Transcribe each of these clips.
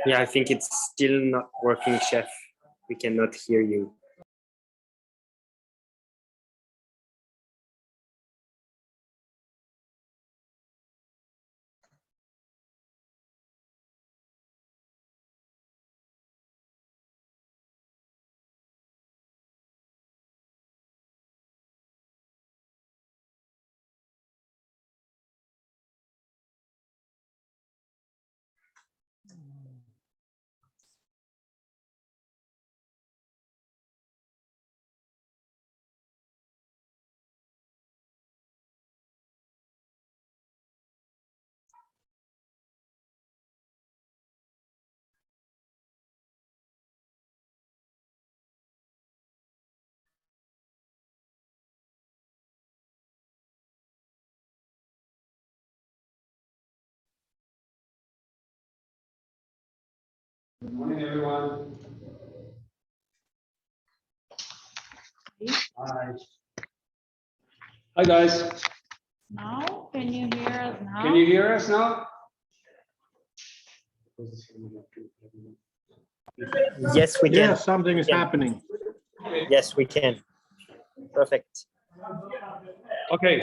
Yeah, I think it's still not working, chef. We cannot hear you. Good morning, everyone. Hi. Hi, guys. Now, can you hear us now? Can you hear us now? Yes, we can. Yeah, something is happening. Yes, we can. Perfect. Okay,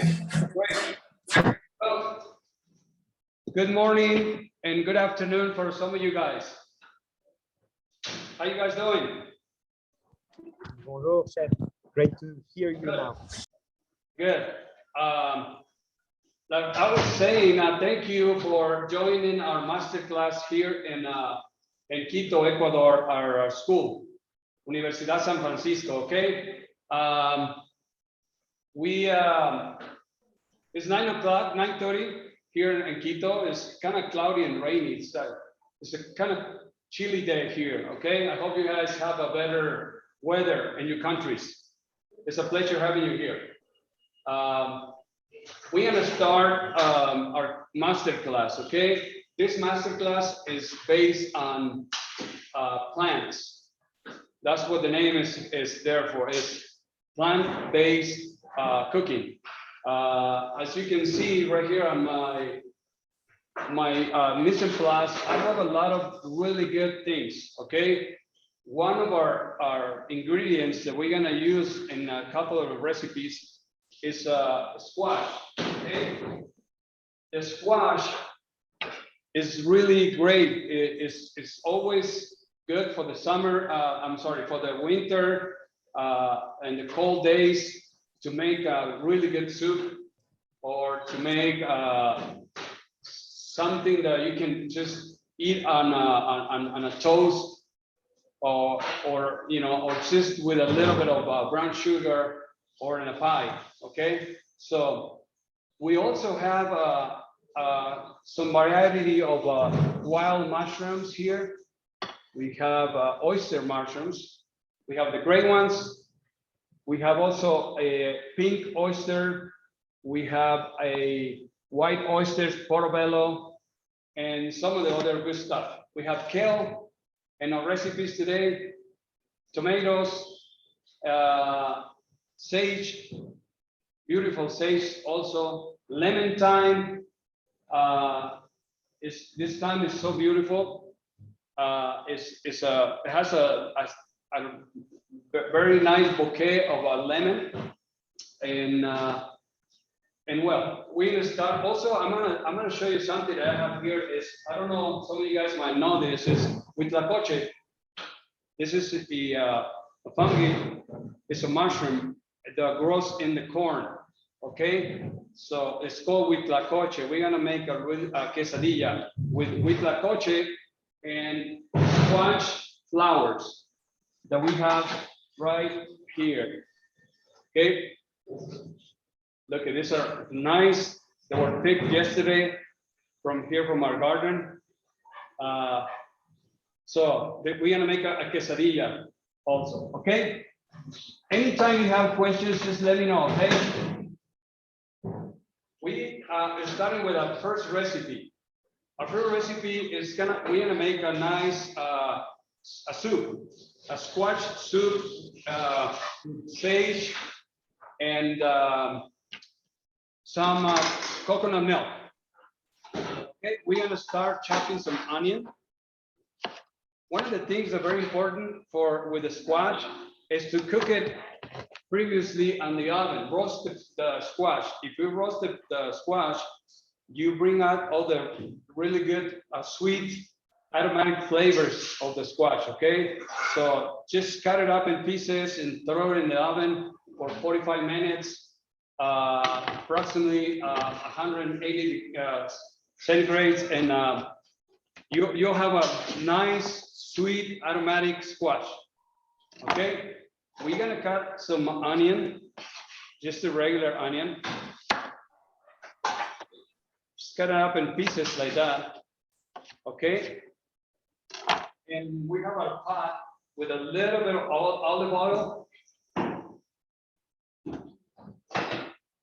great. Well, good morning and good afternoon for some of you guys. How you guys doing? Bonjour, chef. Great to hear you now. Good. Like I was saying, thank you for joining our masterclass here in Quito, Ecuador, our school, Universidad San Francisco. Okay. It's 9 o'clock, 9:30 here in Quito. It's kind of cloudy and rainy. It's a kind of chilly day here. Okay. I hope you guys have a better weather in your countries. It's a pleasure having you here. We're going to start our masterclass, okay? This masterclass is based on plants. That's what the name is there for, is plant-based cooking. As you can see right here on my mise en place, I have a lot of really good things, okay? One of our ingredients that we're gonna use in a couple of recipes is squash, okay? The squash is really great. It's always good for the summer, for the winter and the cold days to make a really good soup or to make something that you can just eat on a toast or just with a little bit of brown sugar or in a pie, okay? So we also have some variety of wild mushrooms here. We have oyster mushrooms. We have the gray ones. We have also a pink oyster. We have a white oysters, portobello, and some of the other good stuff. We have kale in our recipes today, tomatoes, sage, beautiful sage also, lemon thyme. This thyme is so beautiful. It has a very nice bouquet of lemon, and well, we're gonna start. Also, I'm gonna show you something that I have here. I don't know, some of you guys might know this. Is huitlacoche. This is a fungi. It's a mushroom that grows in the corn. Okay, so it's called huitlacoche. We're gonna make a quesadilla with huitlacoche and squash flowers that we have right here. Okay, look, these are nice. They were picked yesterday from our garden. So we're gonna make a quesadilla also. Okay. Anytime you have questions, just let me know. Okay. We are starting with our first recipe. Our first recipe is we're gonna make a nice a soup, a squash soup, sage, and some coconut milk. Okay, we're gonna start chopping some onion. one of the things that are very important with the squash is to cook it previously on the oven. Roast the squash. If you roast the squash, you bring out all the really good sweet aromatic flavors of the squash. Okay, so just cut it up in pieces and throw it in the oven for 45 minutes, approximately 180 centigrades, and you'll have a nice sweet aromatic squash. Okay, we're gonna cut some onion, just a regular onion. Just cut it up in pieces like that. Okay, and we have a pot with a little bit of olive oil.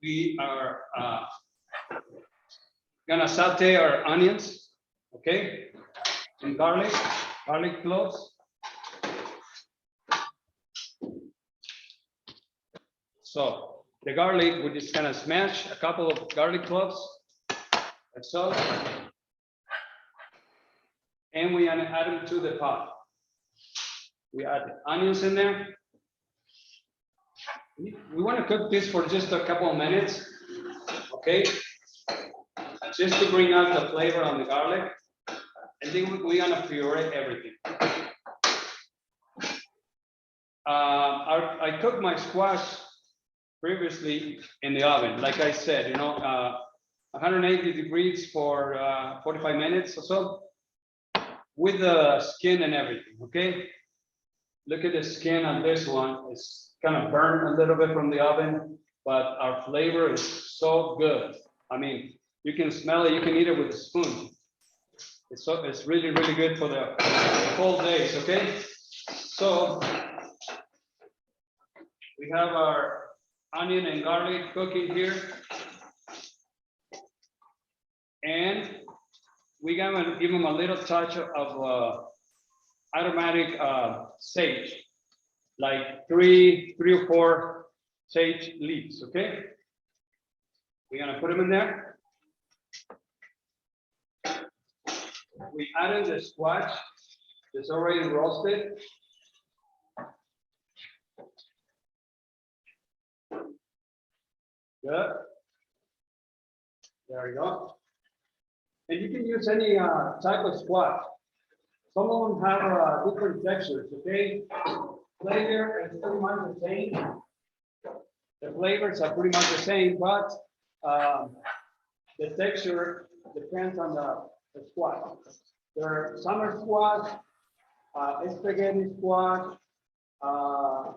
We are gonna saute our onions, okay, and garlic cloves. So the garlic, we're just gonna smash a couple of garlic cloves, like so, and we're gonna add them to the pot. We add the onions in there. We want to cook this for just a couple of minutes, okay? Just to bring out the flavor on the garlic, and then we're gonna puree everything. I cooked my squash previously in the oven, like I said, 180 degrees for 45 minutes or so, with the skin and everything. Okay, look at the skin on this one. It's kind of burned a little bit from the oven, but our flavor is so good. I mean, you can smell it. You can eat it with a spoon. It's really good for the cold days. Okay, so we have our onion and garlic cooking here, and we're gonna give them a little touch of aromatic sage, like three or four sage leaves. Okay, we're gonna put them in there. We added the squash that's already roasted. Good. There we go. And you can use any type of squash. Some of them have different textures, okay? Flavor is pretty much the same. The flavors are pretty much the same, but the texture depends on the squash. There are summer squash, spaghetti squash,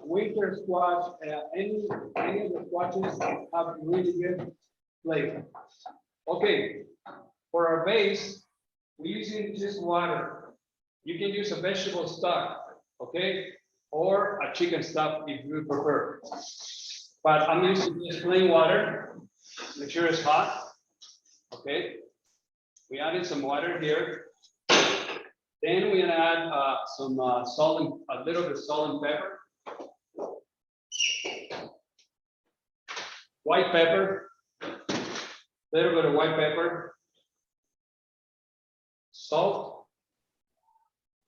winter squash, any of the squashes have really good flavor. Okay, for our base, we're using just water. You can use a vegetable stock, okay, or a chicken stock if you prefer. But I'm using just plain water. Make sure it's hot. Okay, we added some water here. Then we're gonna add some salt, a little bit of salt and pepper, white pepper, a little bit of white pepper, salt,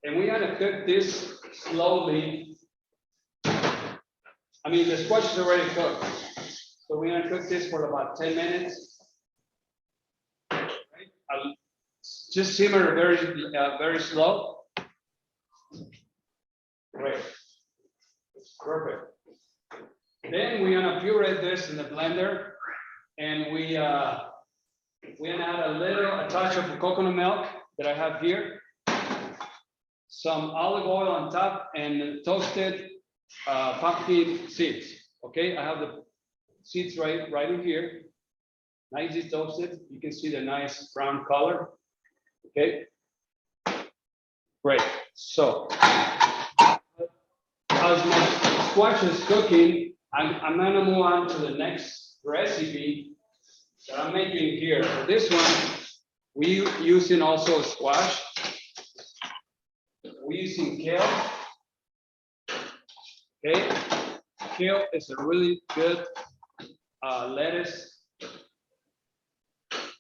and we're gonna cook this slowly. I mean, the squash is already cooked, so we're gonna cook this for about 10 minutes. Just simmer very slow. Great. Perfect. Then we're gonna puree this in the blender, and we're gonna add a touch of coconut milk that I have here, some olive oil on top, and toasted pumpkin seeds. Okay, I have the seeds right in here, nicely toasted. You can see the nice brown color. Okay, great. So as my squash is cooking, I'm gonna move on to the next recipe that I'm making here. For this one, we using also squash. We're using kale. Okay, kale is a really good lettuce.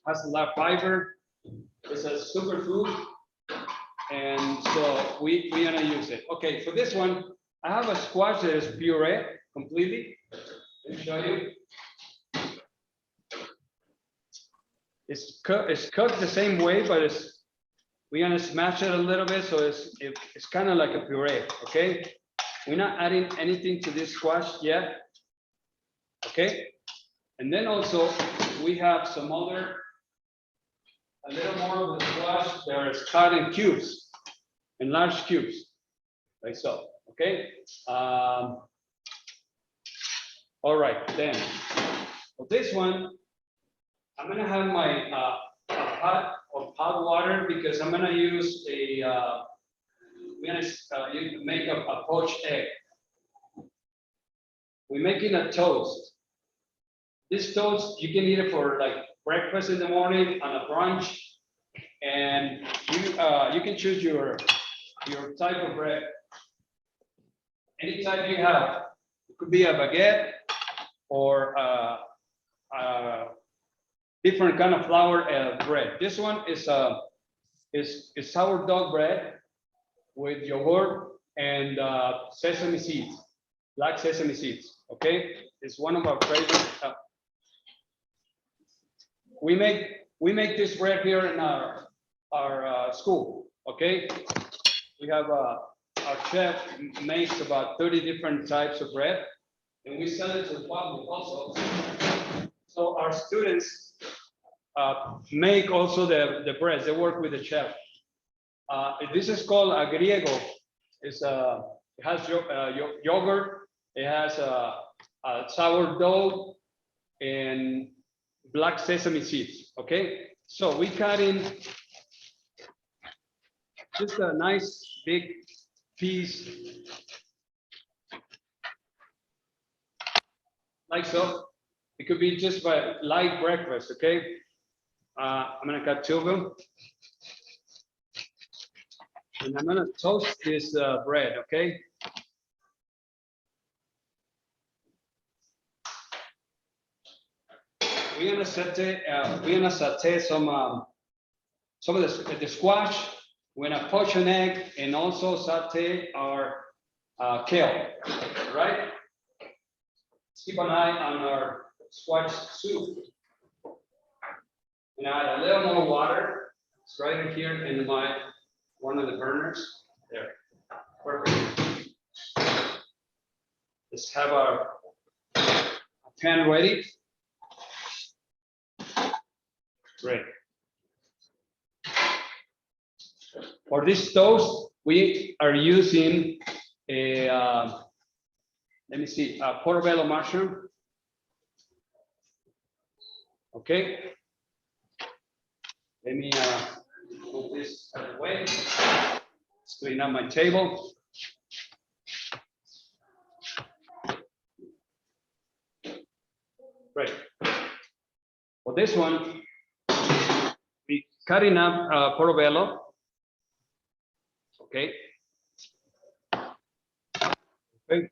Has a lot of fiber. It's a superfood, And so we're gonna use it. Okay, for this one, I have a squash that is puree completely. Let me show you. It's cooked the same way, but we're gonna smash it a little bit, so it's kind of like a puree. Okay, we're not adding anything to this squash yet. Okay, and then also we have some other, a little more of the squash that is cut in cubes, in large cubes, like so. Okay. All right, then for this one, I'm gonna have my a pot of hot water because I'm gonna use a we're gonna make a poached egg. We're making a toast. This toast you can eat it for like breakfast in the morning, on a brunch, and you can choose your type of bread. Any type you have. It could be a baguette or different kind of flour bread. This one is sourdough bread with yogurt and sesame seeds, black sesame seeds. Okay, it's one of our favorite. We make this bread here in our school. Okay, we have our chef makes about 30 different types of bread, and we sell it to the public also. So our students make also the bread. They work with the chef. This is called a griego. It has yogurt. It has a sourdough and black sesame seeds. Okay, so we cut in just a nice big piece, like so. It could be just by light breakfast. Okay, I'm gonna cut 2 of them, and I'm gonna toast this bread. Okay. We're gonna saute some of the squash. We're gonna poach an egg and also saute our kale. Right? Keep an eye on our squash soup. And add a little more water. It's right here in one of the burners. There. Perfect. Let's have our pan ready. Great. For this toast, we are using a, let me see, a portobello mushroom. Okay. Let me move this out of the way. Let's clean up my table. Great. For this one, we cutting up portobello. Okay. Okay.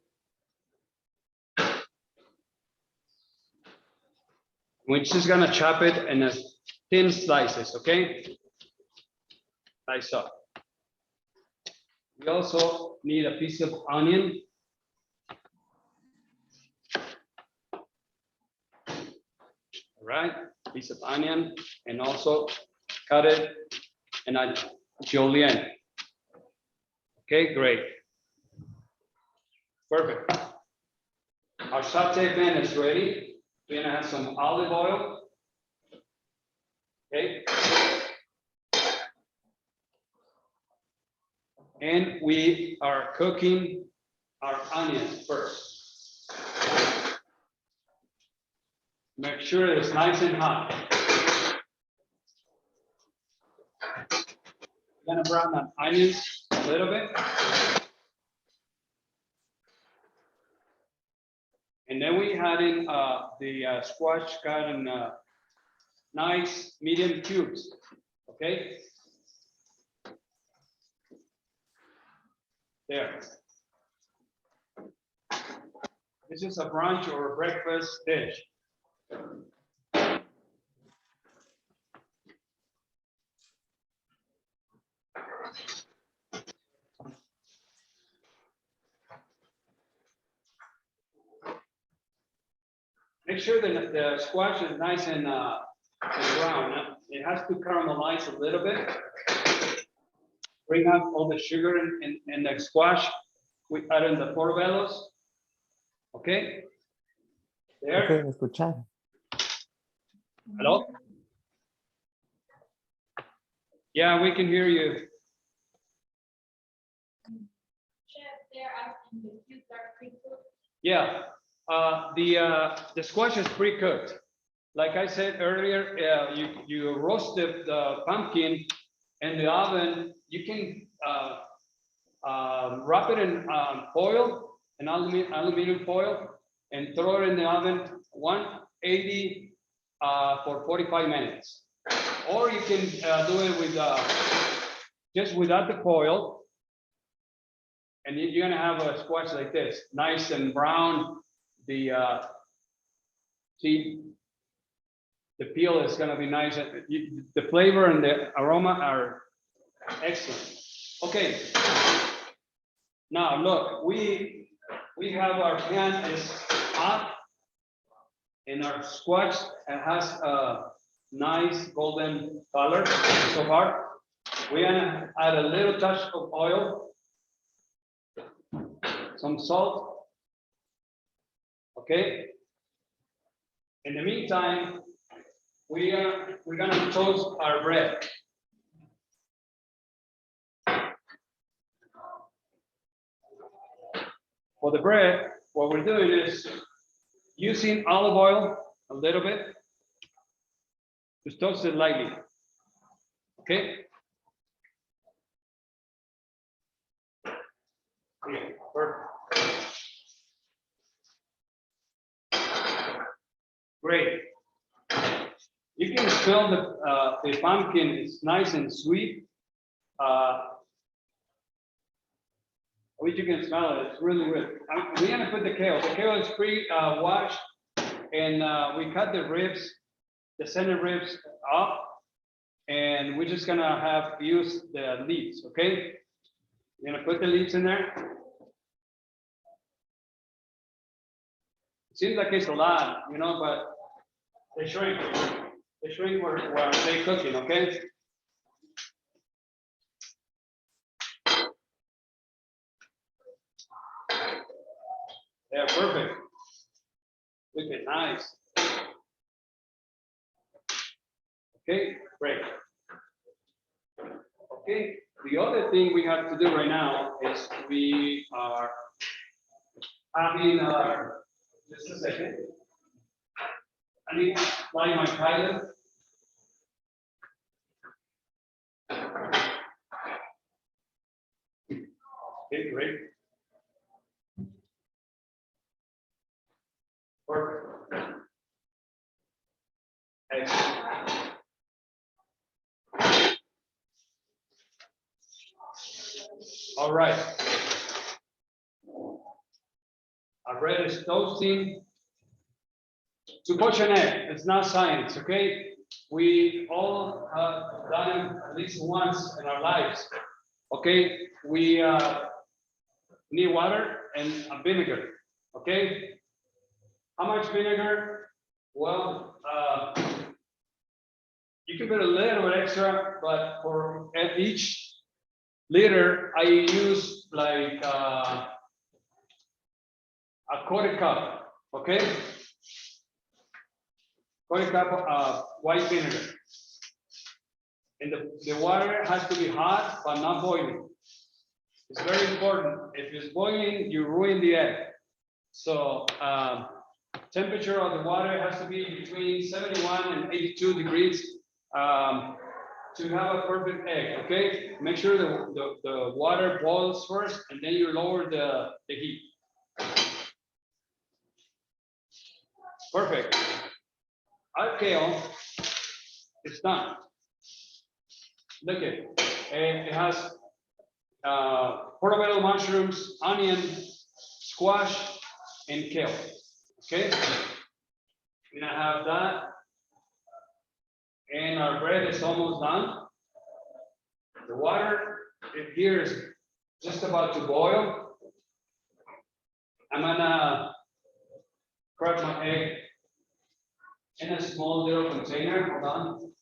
We're just gonna chop it in a thin slices, okay? Like so. We also need a piece of onion. All right, piece of onion, and also cut it in a julienne. Okay, great. Perfect. Our saute pan is ready. We're gonna have some olive oil. Okay. And we are cooking our onions first. Make sure it's nice and hot. We're gonna brown the onions a little bit. And then we had in the squash cut in nice medium cubes, okay? There. This is a brunch or a breakfast dish. make sure that the squash is nice and brown. It has to caramelize a little bit. Bring out all the sugar in the squash. We add in the portobellos. Okay. There. Okay, escuchar. Hello? Yeah, we can hear you. Yeah, the squash is pre-cooked. Like I said earlier, you roast the pumpkin in the oven. You can wrap it in foil, an aluminum foil, and throw it in the oven 180 for 45 minutes. Or you can do it with just without the foil. And you're gonna have a squash like this, nice and brown. The peel is gonna be nice. The flavor and the aroma are excellent. Okay. Now look, we have our pan is hot, and our squash has a nice golden color so far. We're gonna add a little touch of oil. Some salt. Okay. In the meantime, we're gonna toast our bread. For the bread, what we're doing is using olive oil a little bit. Just toast it lightly. Okay. Okay, perfect. Great. You can smell the pumpkin is nice and sweet. Which you can smell it. It's really good. We're gonna put the kale. The kale is pre-washed, and we cut the ribs, the center ribs off, and we're just gonna use the leaves. Okay. We're gonna put the leaves in there. It seems like it's a lot, you know, but they shrink. They shrink where they're cooking, okay? Yeah, perfect. Look at nice. Okay, great. Okay, the other thing we have to do right now is we are having just a second. I need to apply my pilot. Okay, great. Perfect. Excellent. All right. Our bread is toasting. To poach an egg, it's not science, okay? We all have done it at least once in our lives, okay? We need water and a vinegar, okay? How much vinegar? Well, you can put a little bit extra, but for each liter, I use like a quarter cup, okay? Quarter cup of white vinegar. And the water has to be hot, but not boiling. It's very important. If it's boiling, you ruin the egg. So temperature of the water has to be between 71 and 82 degrees to have a perfect egg, okay? Make sure the water boils first, and then you lower the heat. Perfect. Our kale is done. Look at it. It has portobello mushrooms, onion, squash, and kale. Okay. We're gonna have that. And our bread is almost done. The water here is just about to boil. I'm gonna crack my egg in a small little container. Hold on.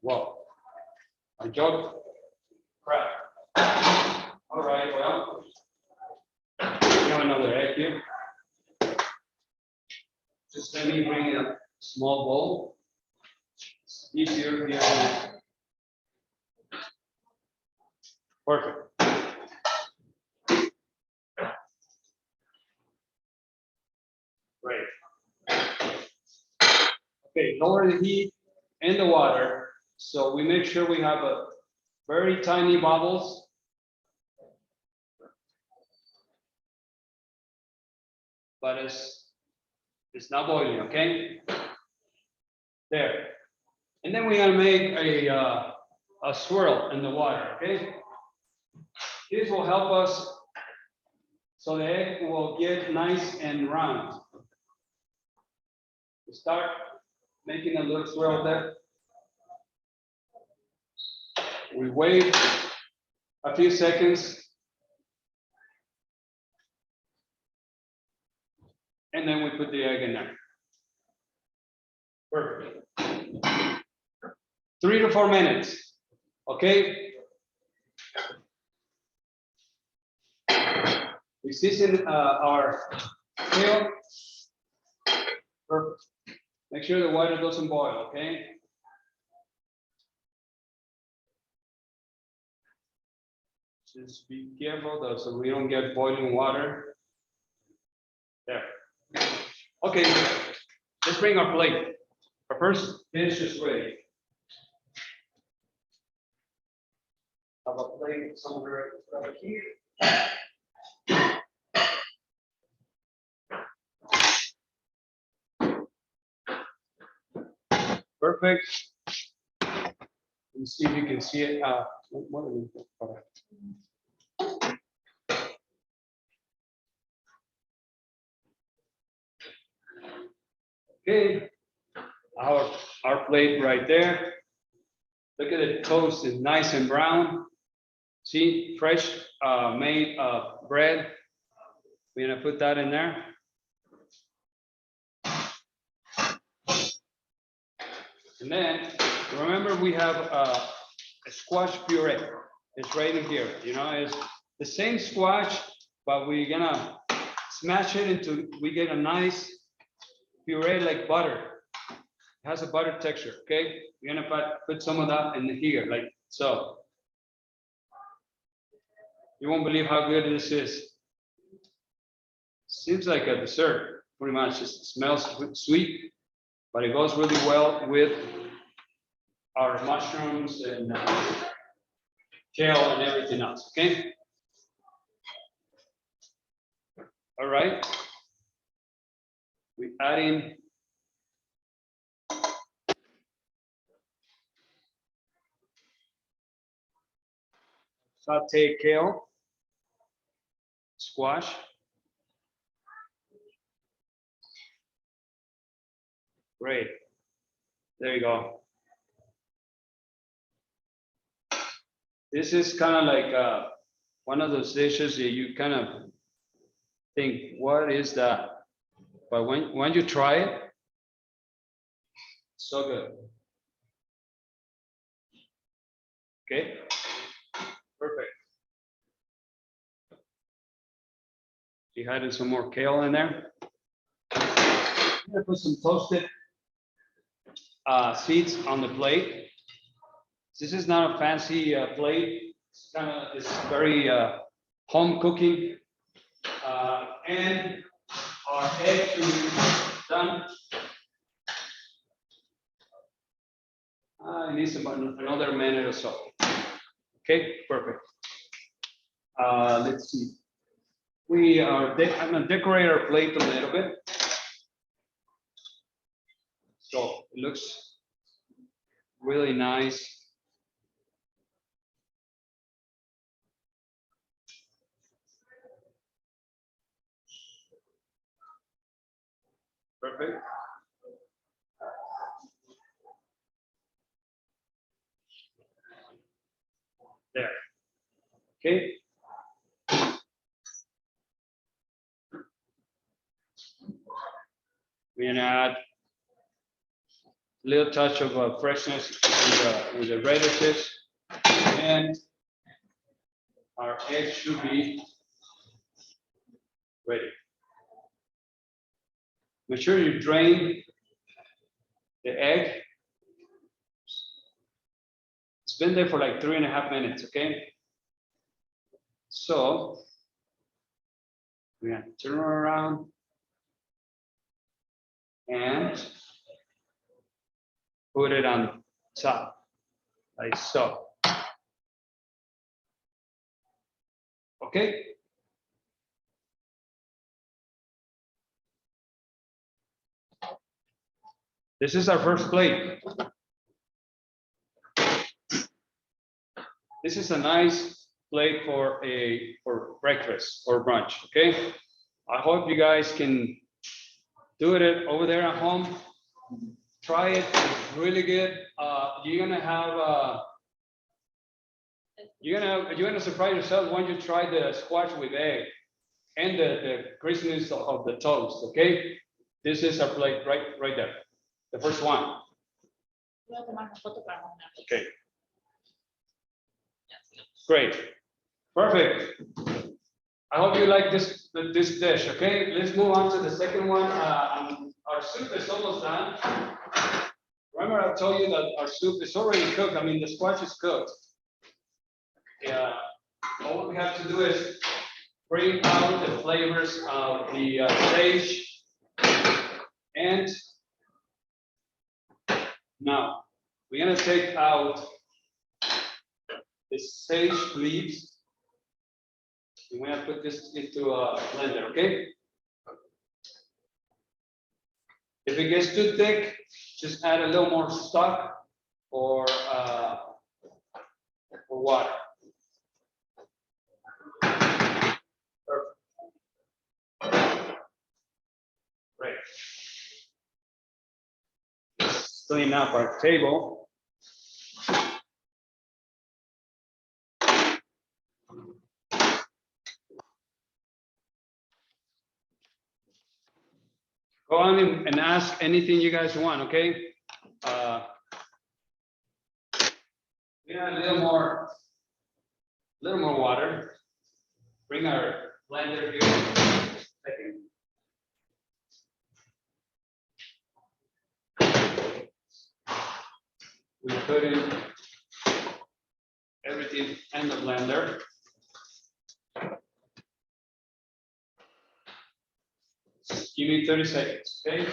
Whoa, I joke. Crap. All right, well, we have another egg here. Just let me bring a small bowl. It's easier here. Perfect. Great. Okay, lower the heat and the water. So we make sure we have a very tiny bubbles. But it's not boiling, okay? There. And then we're gonna make a swirl in the water, okay? This will help us so the egg will get nice and round. We start making a little swirl there. We wait a few seconds. And then we put the egg in there. Perfect. 3 to 4 minutes, okay? We season our kale. Perfect. Make sure the water doesn't boil, okay? Just be careful though, so we don't get boiling water. There. Okay, let's bring our plate. Our first dish is ready. Have a plate somewhere over here. Perfect. Let's see if you can see it. Okay, our plate right there. Look at the toast is nice and brown. See, fresh made bread. We're gonna put that in there. And then remember we have a squash puree. It's right in here. You know, it's the same squash, but we're gonna smash it into. We get a nice puree like butter. It has a butter texture. Okay, we're gonna put some of that in here, like so. You won't believe how good this is. Seems like a dessert, pretty much. It smells sweet, but it goes really well with our mushrooms and kale and everything else, okay? All right. We add in sauteed kale, squash. Great. There you go. This is kind of like one of those dishes that you kind of think, what is that? But when you try it, it's so good. Okay, perfect. You added some more kale in there. I'm gonna put some toasted seeds on the plate. This is not a fancy plate. It's very home cooking. And our egg is done. It needs about another minute or so. Okay, perfect. Let's see. I'm gonna decorate our plate a little bit. So it looks really nice. Perfect. There. Okay. We're gonna add a little touch of freshness with the radishes, and our egg should be ready. Make sure you drain the egg. It's been there for like 3.5 minutes, okay? So we're gonna turn it around and put it on top, like so. Okay? This is our first plate. This is a nice plate for breakfast or brunch, okay? I hope you guys can do it over there at home. Try it, it's really good. You're gonna surprise yourself when you try the squash with egg and the crispness of the toast, okay? This is our plate right there, the first one. Okay. Great, perfect. I hope you like this dish. Okay, let's move on to the second one. Our soup is almost done. Remember, I told you that our soup is already cooked. I mean, the squash is cooked. Yeah. All we have to do is bring out the flavors of the sage, and now we're gonna take out the sage leaves. I'm gonna put this into a blender, okay? If it gets too thick, just add a little more stock or water. Perfect. Great. Let's clean up our table. Go on and ask anything you guys want, okay? We add a little more water. Bring our blender here. We put in everything in the blender. Give me 30 seconds, okay?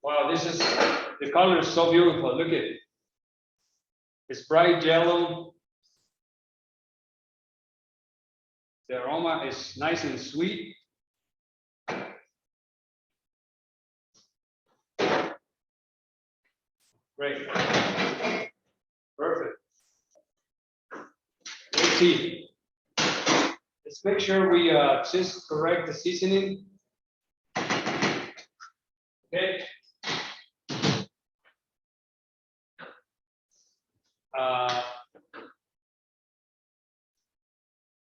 Wow, the color is so beautiful. Look at it. It's bright yellow. The aroma is nice and sweet. Great. Perfect. Let's see. Let's make sure we just correct the seasoning. Okay.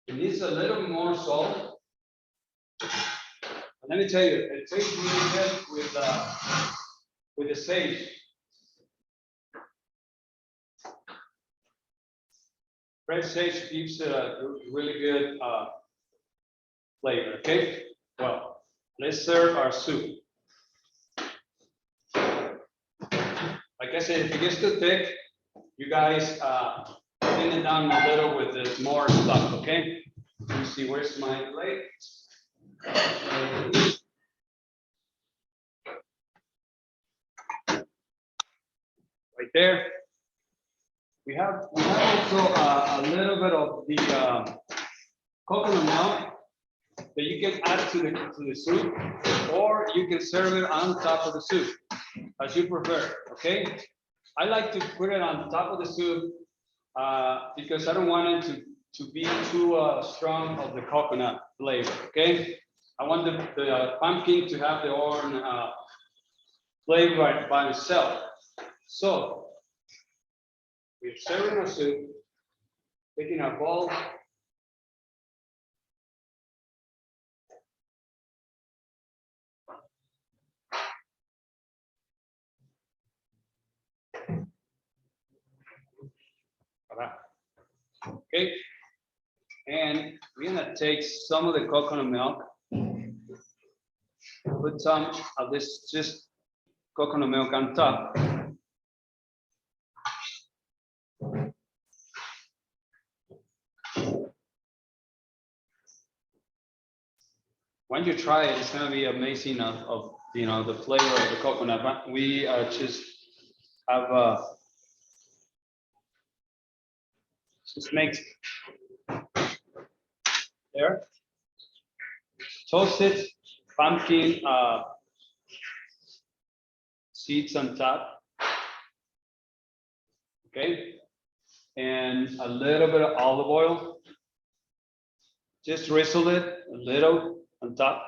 It needs a little more salt. Let me tell you, it tastes really good with the sage. fresh sage gives a really good flavor. Okay, well, let's serve our soup. Like I said, if it gets too thick, you guys thin it down a little with the more stuff. Okay. Let me see. Where's my plate? Right there. We have also a little bit of the coconut milk that you can add to the soup, or you can serve it on top of the soup, as you prefer. Okay. I like to put it on top of the soup because I don't want it to be too strong of the coconut flavor. Okay. I want the pumpkin to have their own flavor by itself. So we're serving our soup, taking our bowl. Okay, and we're gonna take some of the coconut milk, put some of this just coconut milk on top. When you try it, it's gonna be amazing of you know the flavor of the coconut. But we just have just makes there toasted pumpkin seeds on top. Okay, and a little bit of olive oil. Just drizzle it a little on top.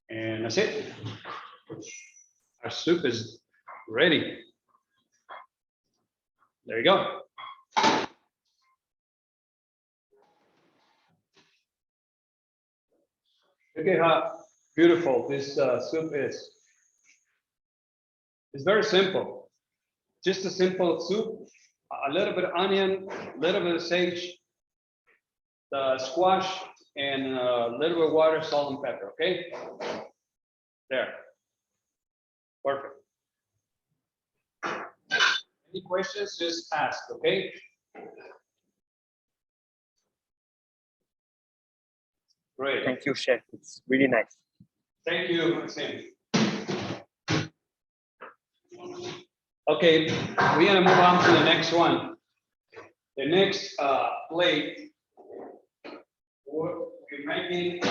And that's it. Our soup is ready. There you go. Look at how beautiful this soup is. It's very simple. Just a simple soup, a little bit of onion, a little bit of sage, the squash, and a little bit of water, salt, and pepper. Okay. There. Perfect. Any questions, just ask, okay? Great. Thank you, chef. It's really nice. Thank you, Maxime. Okay, we're gonna move on to the next one. The next plate, we're making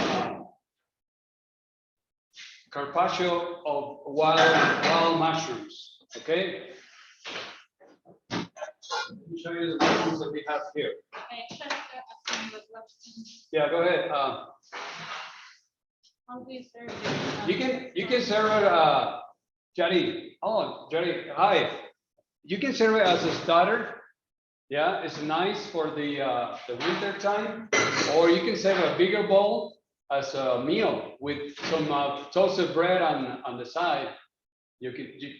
carpaccio of wild mushrooms, okay? Let me show you the mushrooms that we have here. Yeah, go ahead. How do you serve it? You can serve it, Jari. Oh, Jari, hi. You can serve it as a starter. Yeah, it's nice for the winter time. Or you can serve a bigger bowl as a meal with some toasted bread on the side.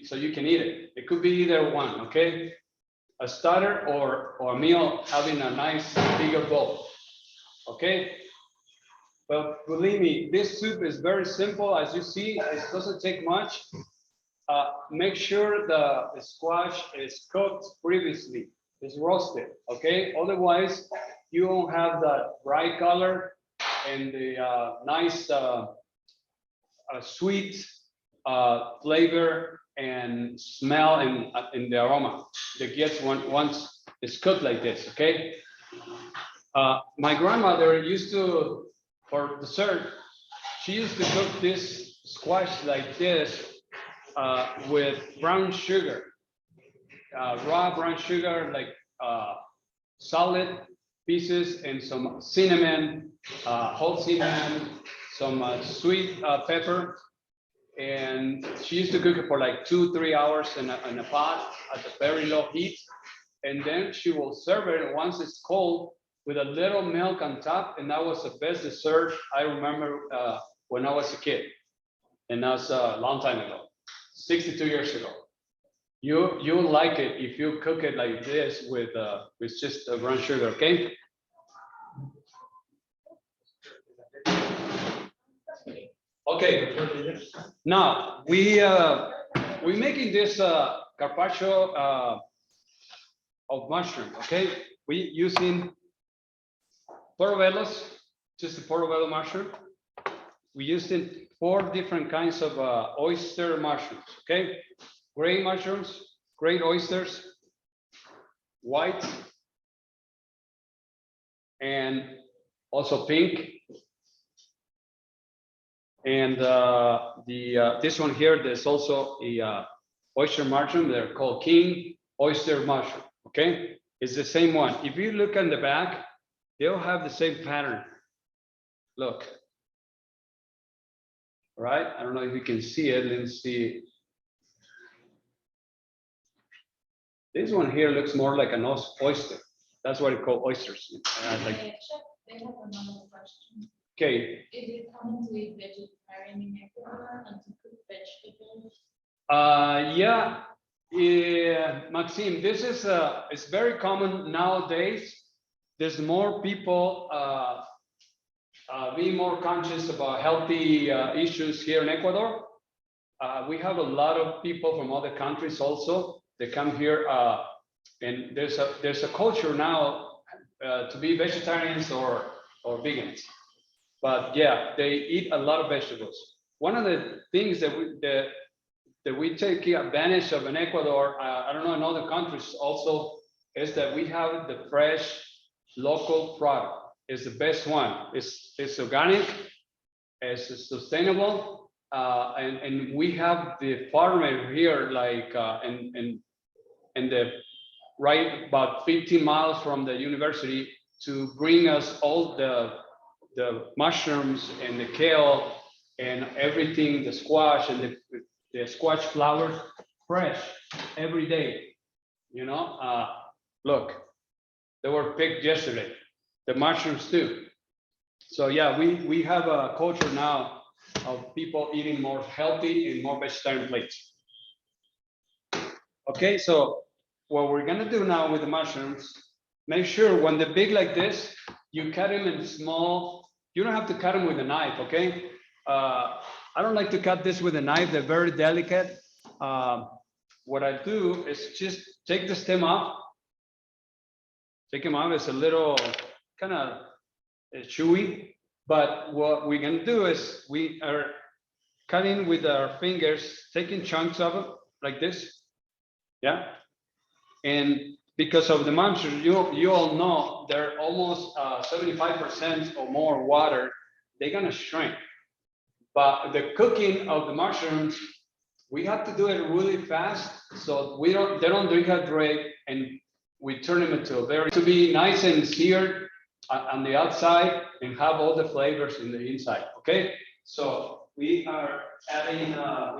So you can eat it. It could be either one, okay? A starter or a meal having a nice bigger bowl, okay? But believe me, this soup is very simple. As you see, it doesn't take much. Make sure the squash is cooked previously, it's roasted, okay? Otherwise, you won't have that bright color and the nice sweet flavor and smell and the aroma that gets once it's cooked like this, okay? My grandmother used to, for dessert, she used to cook this squash like this with brown sugar, raw brown sugar, like solid pieces, and some cinnamon, whole cinnamon, some sweet pepper. And she used to cook it for like 2-3 hours in a pot at a very low heat. And then she will serve it once it's cold with a little milk on top. And that was the best dessert I remember when I was a kid. And that was a long time ago, 62 years ago. You like it if you cook it like this with just brown sugar, okay? Okay. Now we're making this carpaccio of mushroom, okay? We using portobellos, just a portobello mushroom. We using 4 different kinds of oyster mushrooms, okay? Gray mushrooms, great oysters, white, and also pink. And this one here, there's also a oyster mushroom. They're called king oyster mushroom, okay? It's the same one. If you look on the back, they'll have the same pattern. Look. Right? I don't know if you can see it. Let's see. This one here looks more like an oyster. That's what it called oysters. Like, Chef, they have another question. okay. Is it common to eat vegetarian in Ecuador and to cook vegetables? Yeah, Maxime, this is it's very common nowadays. There's more people being more conscious about healthy issues here in Ecuador. We have a lot of people from other countries also. They come here, and there's a culture now to be vegetarians or vegans. But yeah, they eat a lot of vegetables. One of the things that we take advantage of in Ecuador, I don't know in other countries also, is that we have the fresh local product. It's the best one. It's organic, it's sustainable, and we have the farmer here, like in the right about 15 miles from the university, to bring us all the mushrooms and the kale and everything, the squash and the squash flowers, fresh every day. You know, look, they were picked yesterday. The mushrooms too. So yeah, we have a culture now of people eating more healthy and more vegetarian plates. Okay, so what we're gonna do now with the mushrooms, make sure when they're big like this, you cut them in small. You don't have to cut them with a knife, okay? I don't like to cut this with a knife. They're very delicate. What I do is just take the stem off. Take them off. It's a little kind of chewy. But what we're gonna do is we are cutting with our fingers, taking chunks of it like this. Yeah. And because of the mushrooms, you all know they're almost 75% or more water. They're gonna shrink. But the cooking of the mushrooms, we have to do it really fast, so they don't dehydrate, and we turn them into to be nice and seared on the outside and have all the flavors in the inside. Okay, so we are adding our.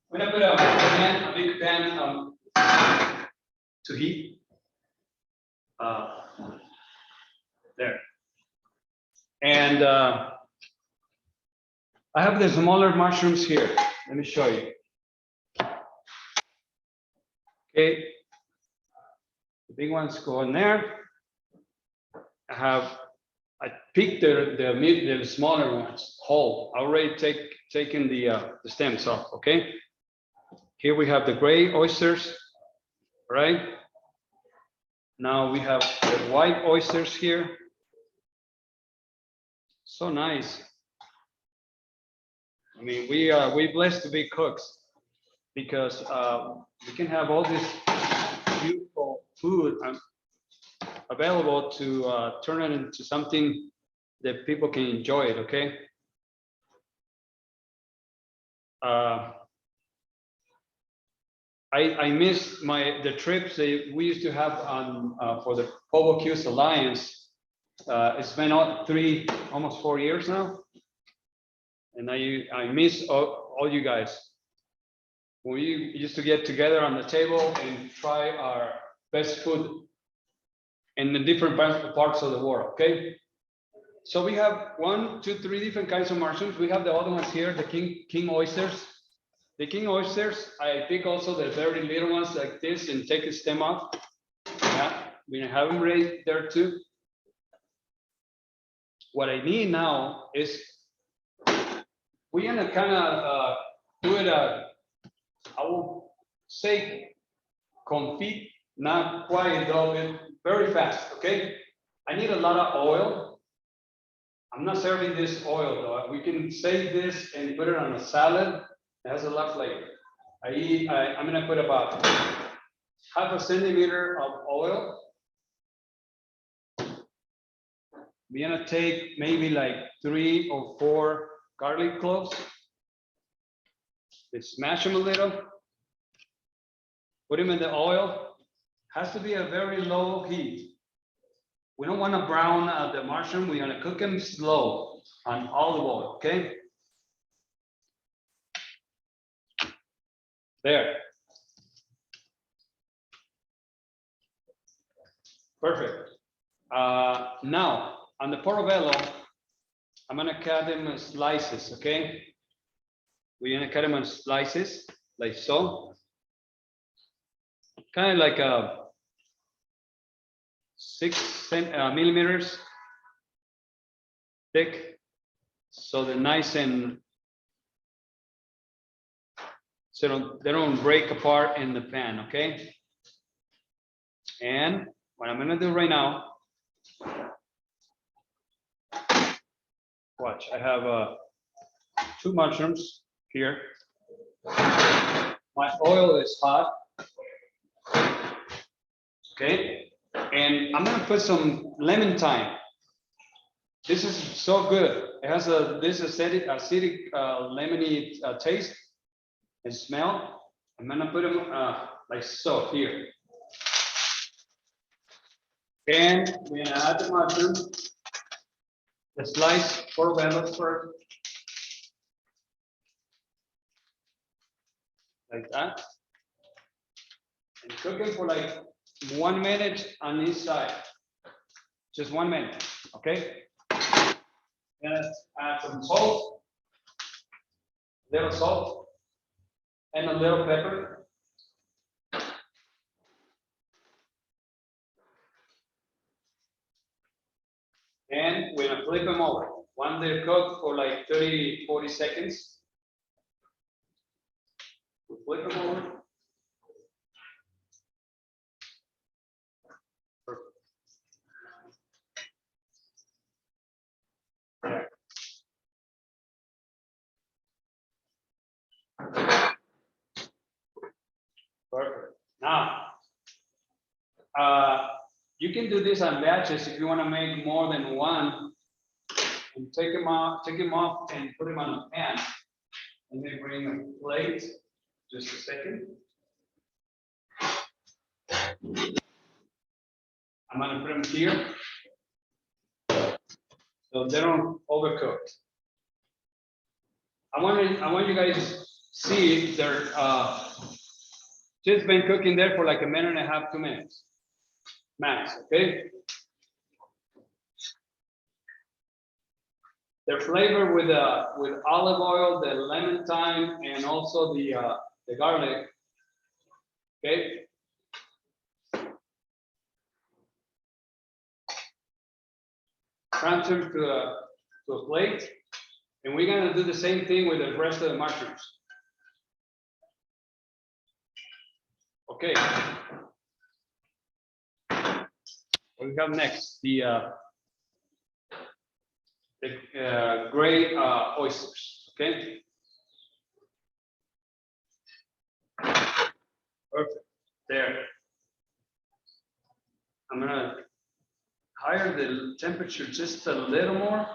We're gonna put a big pan to heat. There, and I have the smaller mushrooms here. Let me show you. Okay, the big ones go in there. I picked the smaller ones whole. I already taken the stems off. Okay, here we have the gray oysters, right? Now we have the white oysters here. So nice. I mean, we blessed to be cooks, because we can have all this beautiful food available to turn it into something that people can enjoy it. Okay. I miss the trips that we used to have on for the Bocuse Alliance. It's been almost 4 years now. And I miss all you guys. We used to get together on the table and try our best food in the different parts of the world, okay? So we have 1, 2, 3 different kinds of mushrooms. We have the other ones here, the king oysters. The king oysters, I pick also the very little ones like this and take the stem off. Yeah, we have them right there too. What I need now is we're gonna kind of do it. I will say confit, not quite though, very fast. Okay, I need a lot of oil. I'm not serving this oil though. We can save this and put it on a salad. It has a lot of flavor. I'm gonna put about half a centimeter of oil. We're gonna take maybe like 3 or 4 garlic cloves. Let's smash them a little. Put them in the oil. Has to be a very low heat. We don't want to brown the mushroom. We're gonna cook them slow on olive oil. Okay. There. Perfect. Now, on the portobello, I'm gonna cut them in slices, okay? We're gonna cut them in slices, like so. Kind of like a 6 millimeters thick, so they're nice and so they don't break apart in the pan, okay? And what I'm gonna do right now, watch, I have 2 mushrooms here. My oil is hot, okay? And I'm gonna put some lemon thyme. This is so good. It has this acidic lemony taste and smell. I'm gonna put them like so here. And we're gonna add the mushroom, the sliced portobello first, like that, and cook it for like 1 minute on each side, just 1 minute, okay? Then add some salt, little salt, and a little pepper. And we're gonna flip them over. Once they're cooked for like 30-40 seconds, we flip them over. Perfect. Perfect. Now, you can do this on batches if you want to make more than one, and take them off, and put them on a pan. And then bring a plate. Just a second. I'm gonna put them here, so they don't overcook. I want you guys to see they're just been cooking there for like 1.5 minutes, 2 minutes max. Okay. Their flavor with olive oil, the lemon thyme, and also the garlic. Okay. Transfer to a plate, and we're gonna do the same thing with the rest of the mushrooms. Okay. What we have next? The gray oysters. Okay. Perfect. There. I'm gonna higher the temperature just a little more.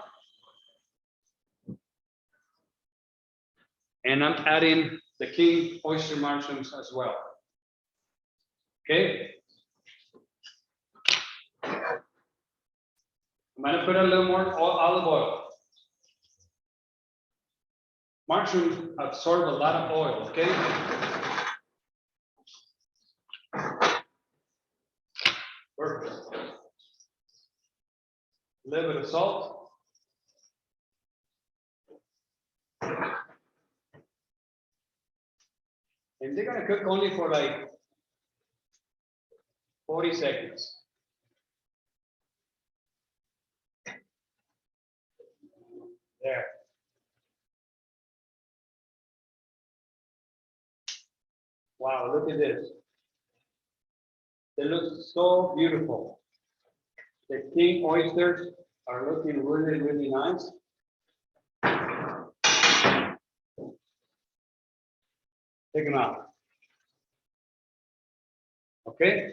And I'm adding the king oyster mushrooms as well. Okay. I'm gonna put a little more olive oil. Mushrooms absorb a lot of oil, okay? Perfect. A little bit of salt. cook only for like 40 seconds. There. Wow, look at this. They look so beautiful. The king oysters are looking really, really nice. Take them out. Okay.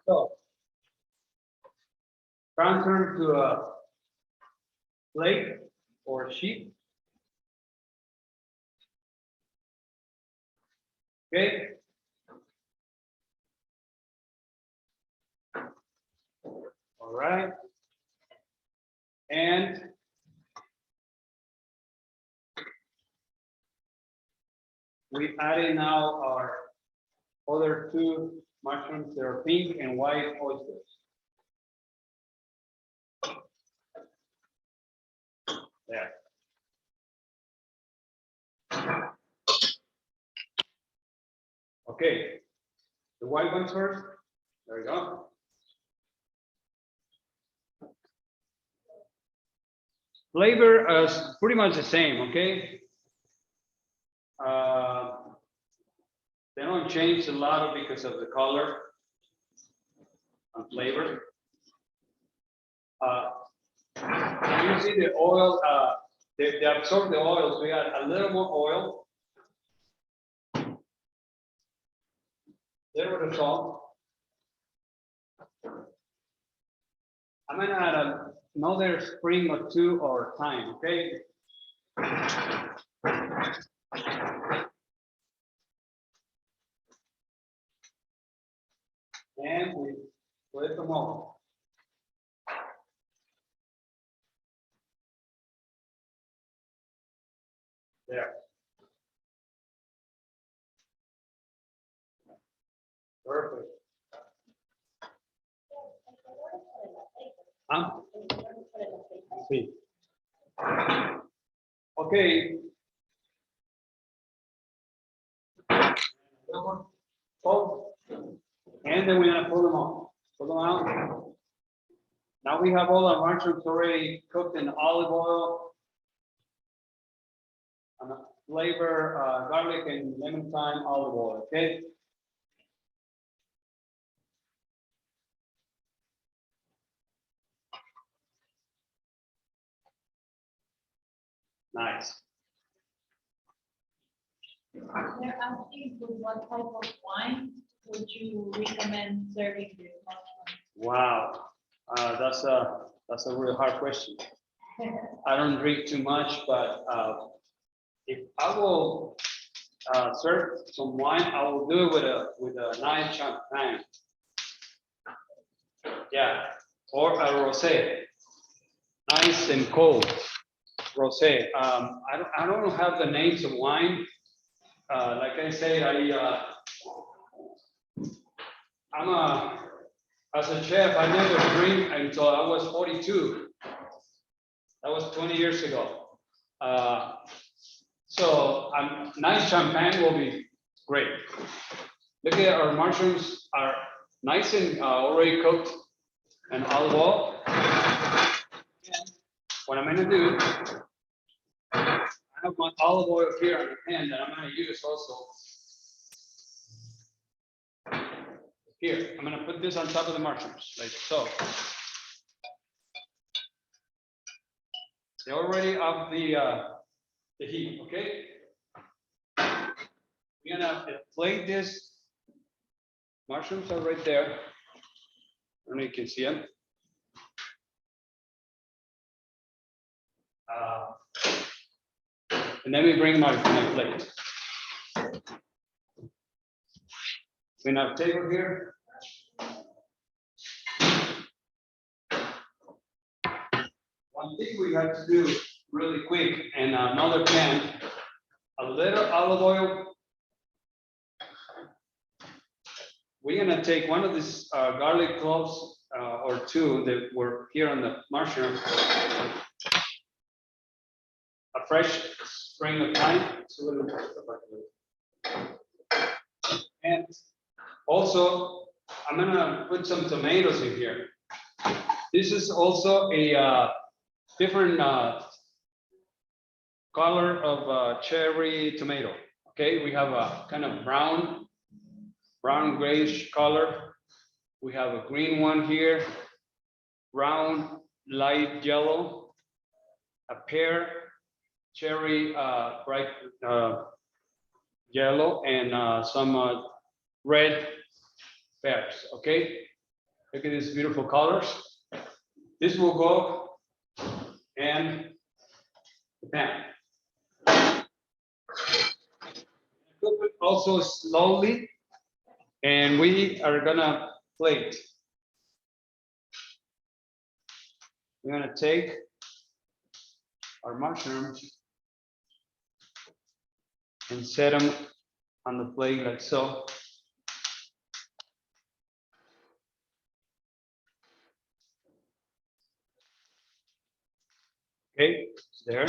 So transfer to a plate or sheet. Okay. All right. And we added now our other two mushrooms. They're pink and white oysters. There. Okay. The white ones first. There we go. Flavor is pretty much the same, okay? They don't change a lot because of the color and flavor. You see the oil, they absorb the oils. We got a little more oil. Little bit of salt. I'm gonna add another spring or two or thyme, okay? And we put them all. There. Perfect. Sí. Okay. Oh. And then we're gonna pull them out. Pull them out. Now we have all our mushrooms already cooked in olive oil. And flavor garlic and lemon thyme olive oil. Okay. Nice. They're asking for what type of wine would you recommend serving this mushroom? Wow, that's a really hard question. I don't drink too much, but if I will serve some wine, I will do it with a nice champagne. Yeah, or a rosé, nice and cold rosé. I don't have the names of wine. Like I say, as a chef, I never drink until I was 42. That was 20 years ago. So nice champagne will be great. Look at our mushrooms are nice and already cooked and olive oil. What I'm gonna do, I have my olive oil here on the pan that I'm gonna use also. Here, I'm gonna put this on top of the mushrooms, like so. They already have the heat, okay? We're gonna plate this. Mushrooms are right there. I don't know if you can see them. And then we bring my plate. We have a table here. One thing we have to do really quick, and another pan, a little olive oil. We're gonna take one of these garlic cloves or two that were here on the mushroom. A fresh spring of thyme. And also, I'm gonna put some tomatoes in here. This is also a different color of cherry tomato. Okay, we have a kind of brown grayish color. We have a green one here, brown, light yellow, a pear, cherry, bright yellow, and some red pears. Okay, look at these beautiful colors. This will go in the pan. Cook it also slowly, and we are gonna plate. We're gonna take our mushrooms and set them on the plate like so. Okay, it's there.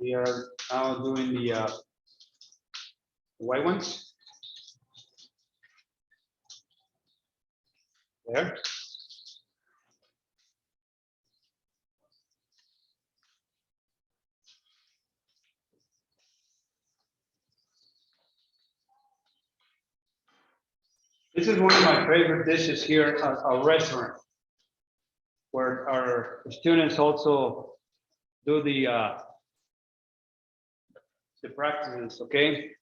We are now doing the white ones. There. This is one of my favorite dishes here at our restaurant, where our students also do the practices. Okay.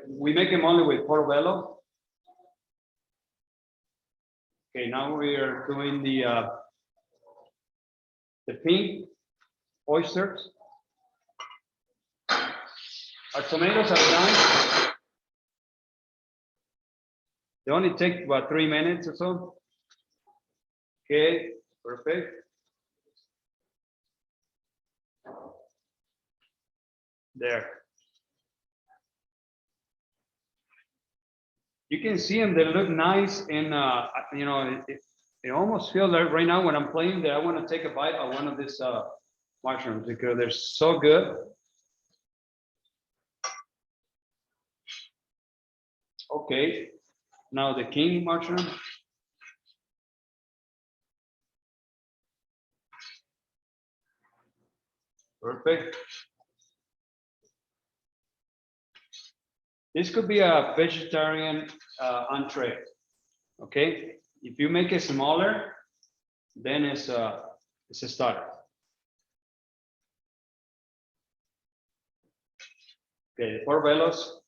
We make them only with portobello. Okay, now we are doing the pink oysters. Our tomatoes are done. They only take about 3 minutes or so. Okay, perfect. There. You can see them, they look nice, and you know, it almost feels like right now when I'm playing that I want to take a bite of one of these mushrooms because they're so good. Okay, now the king mushroom. Perfect. This could be a vegetarian entree. Okay, if you make it smaller, then it's a starter. Okay, the portobellos.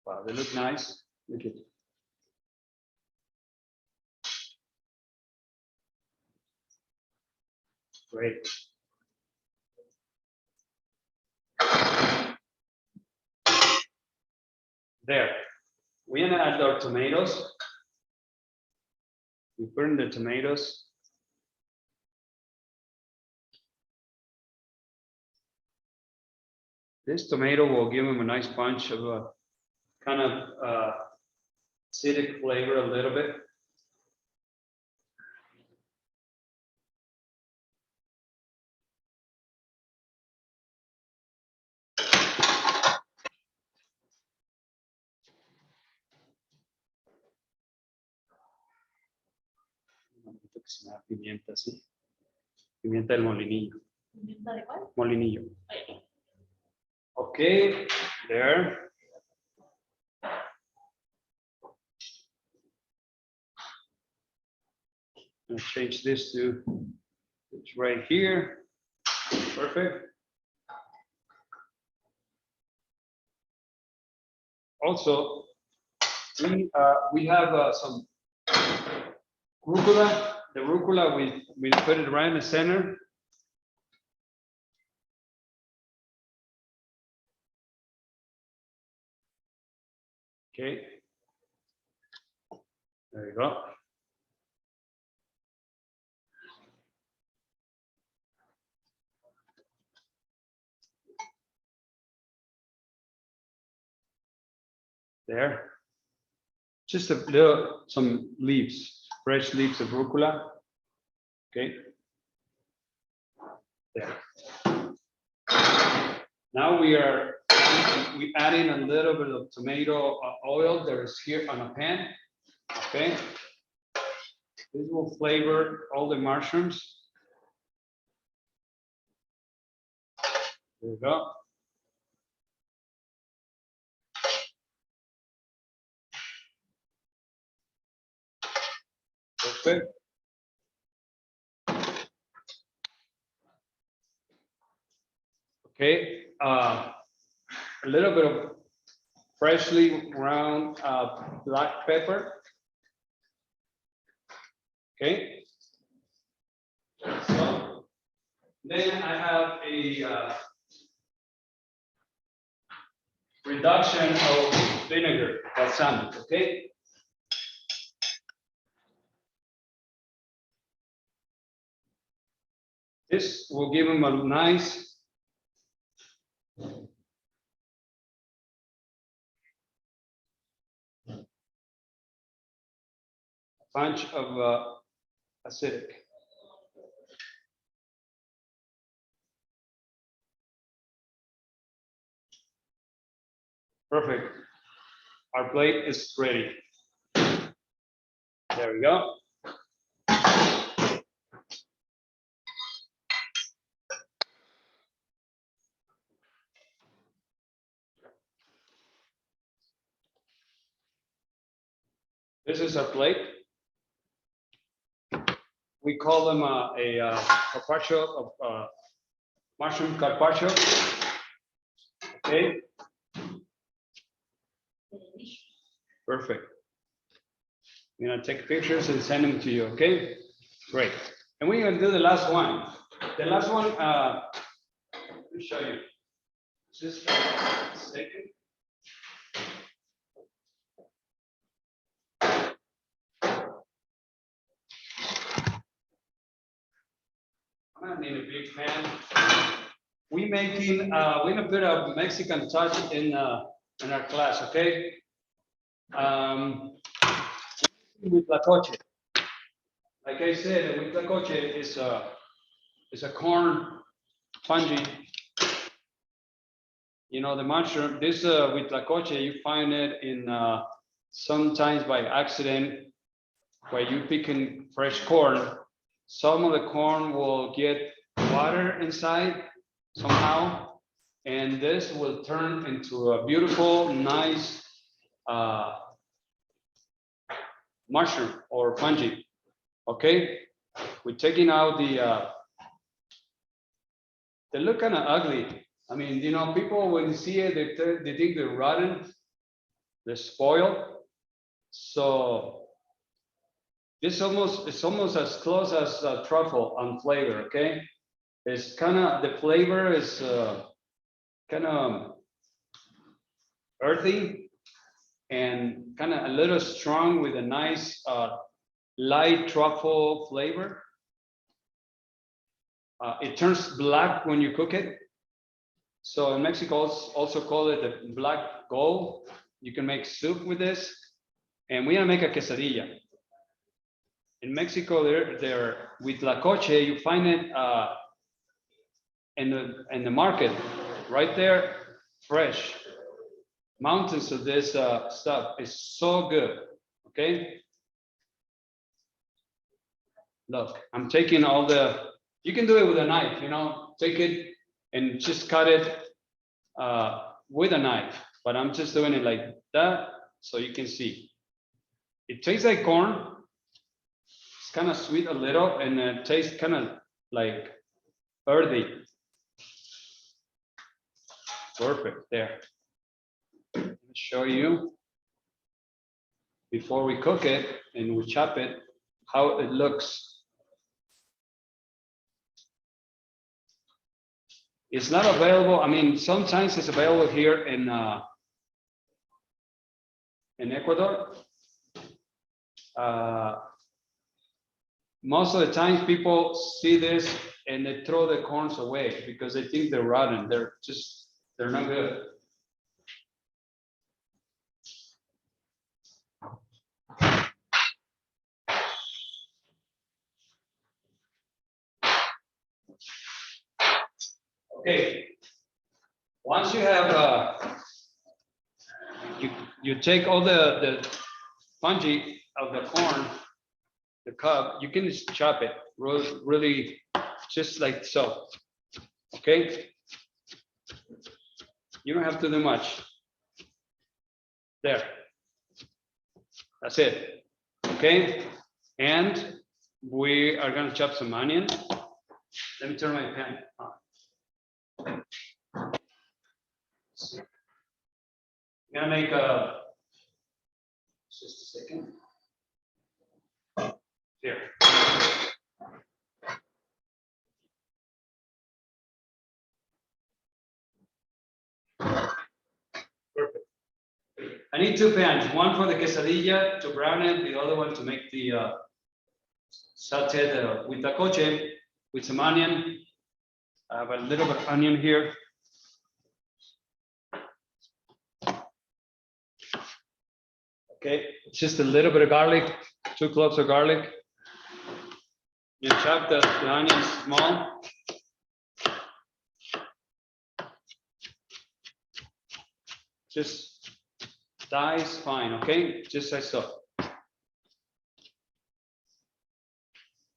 Wow, they look nice. Look at it. Great. There. We're gonna add our tomatoes. We put in the tomatoes. This tomato will give them a nice punch of a kind of acidic flavor a little bit. Pimienta, sí. Pimienta del molinillo. ¿Pimienta de cuál? Molinillo. Okay, there. I'll change this to it's right here. Perfect. Also, we have some rucola. The rucola, we put it right in the center. Okay. There you go. There. just a little, some leaves, fresh leaves of rucola. Okay. There. Now we adding a little bit of tomato oil that is here on a pan. Okay. This will flavor all the mushrooms. There we go. Perfect. Okay, a little bit of freshly ground black pepper. Okay. So then I have a reduction of vinegar, balsamic. Okay. This will give them a nice punch of acidic. Perfect. Our plate is ready. There we go. This is our plate. We call them a carpaccio of mushroom carpaccio. Okay. Perfect. I'm gonna take pictures and send them to you. Okay. Great. And we're gonna do the last one. The last one. Let me show you. Just a second. I'm gonna need a big pan. We're gonna put a Mexican touch in our class, okay? With tlacoche. Like I said, with tlacoche is a corn fungi. You know, the mushroom, this with tlacoche, you find it in sometimes by accident, where you picking fresh corn. Some of the corn will get water inside somehow, and this will turn into a beautiful, nice mushroom or fungi. Okay, we're taking out they look kind of ugly. I mean, you know, people when you see it, they think they're rotten, they're spoiled. So it's almost as close as truffle on flavor. Okay, it's kind of, the flavor is kind of earthy and kind of a little strong with a nice light truffle flavor. It turns black when you cook it. So in Mexico also call it the black gold. You can make soup with this, and we're gonna make a quesadilla. In Mexico, they're with tlacoche, you find it in the market, right there, fresh. Mountains of this stuff is so good. Okay. Look, I'm taking all you can do it with a knife, you know, take it and just cut it with a knife, but I'm just doing it like that so you can see. It tastes like corn. It's kind of sweet a little, and it tastes kind of like earthy. Perfect, there. Let me show you before we cook it and we chop it, how it looks. It's not available. I mean, sometimes it's available here in Ecuador. Most of the time people see this and they throw the corns away because they think they're rotten. They're not good. Okay. Once you have, you take all the fungi of the corn, the cob, you can just chop it really just like so. Okay. You don't have to do much. There. That's it. Okay. And we are going to chop some onion. Let me turn my pan on. I'm gonna make a, just a second. Here. Perfect. I need two pans, one for the quesadilla to brown it, the other one to make the sauteed with tacoche with some onion. I have a little bit of onion here. Okay, just a little bit of garlic, 2 cloves of garlic. You chop the onions small. Just dice fine, okay? Just like so.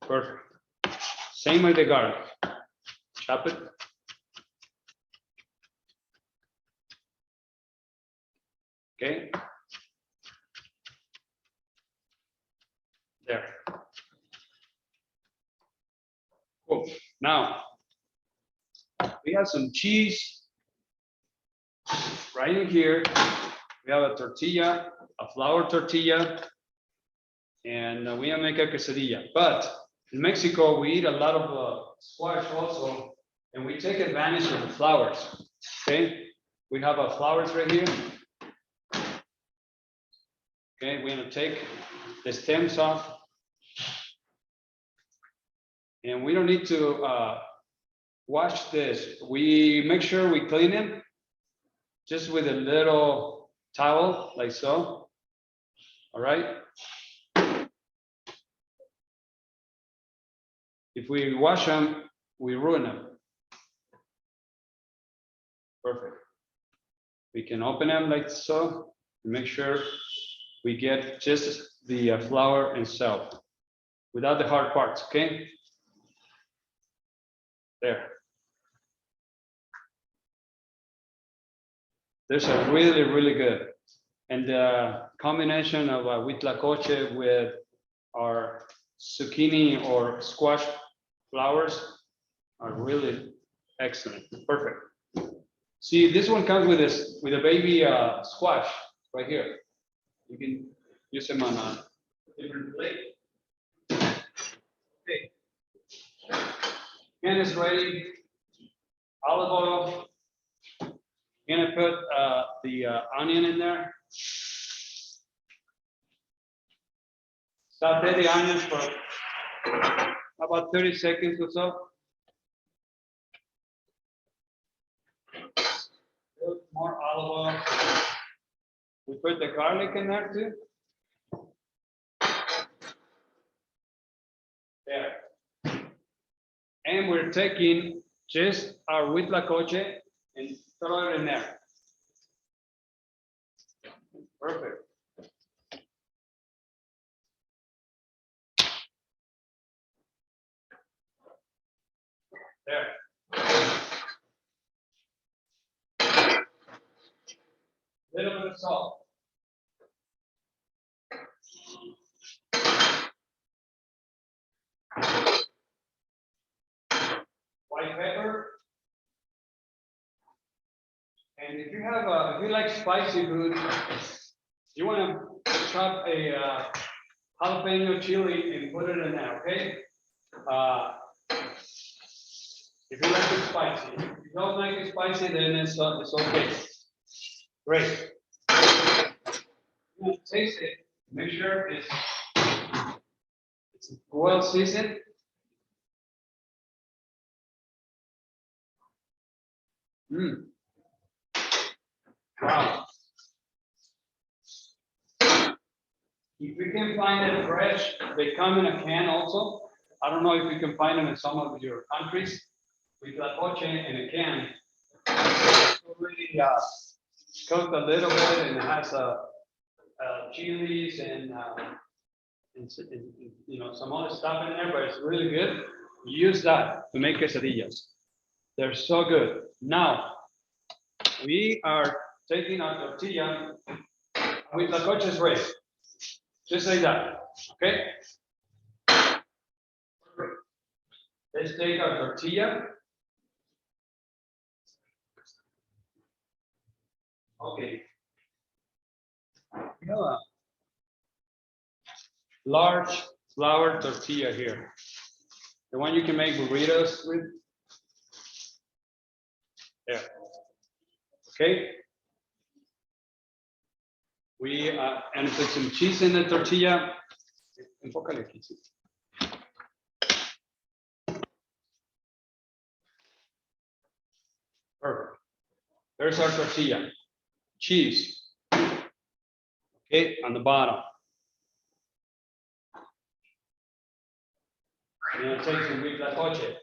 Perfect. Same with the garlic. Chop it. Okay. There. Cool. Now, we have some cheese right in here. We have a tortilla, a flour tortilla, and we make a quesadilla. But in Mexico, we eat a lot of squash also, and we take advantage of the flowers. Okay, we have our flowers right here. Okay, we're gonna take the stems off. And we don't need to wash this. We make sure we clean it just with a little towel, like so. All right. If we wash them, we ruin them. Perfect. We can open them like so and make sure we get just the flour itself without the hard parts, okay? There. Those are really good. And the combination of huitlacoche with our zucchini or squash flowers are really excellent. Perfect. See, this one comes with this with a baby squash right here. You can use them on a different plate. Okay. Pan is ready. Olive oil. I'm gonna put the onion in there. Saute the onions for about 30 seconds or so. More olive oil. We put the garlic in there too. There. And we're taking just our huitlacoche and throw it in there. Perfect. There. Little bit of salt. White pepper. And if you have if you like spicy food, you want to chop a jalapeno chili and put it in there, okay? If you like it spicy. If you don't like it spicy, then it's okay. Great. Taste it. Make sure it's well seasoned. Wow. If we can find it fresh, they come in a can also. I don't know if you can find them in some of your countries. Huitlacoche in a can. Really cooked a little bit, and it has chilies and you know, some other stuff in there, but it's really good. Use that to make quesadillas. They're so good. Now we are taking our tortilla with the coches ready, just like that. Okay. Let's take our tortilla. Okay. We have a large flour tortilla here. The one you can make burritos with. There. Okay. We and put some cheese in the tortilla. Enfócale aquí. Perfect. There's our tortilla. Cheese. Okay, on the bottom. I'm gonna take some huitlacoche.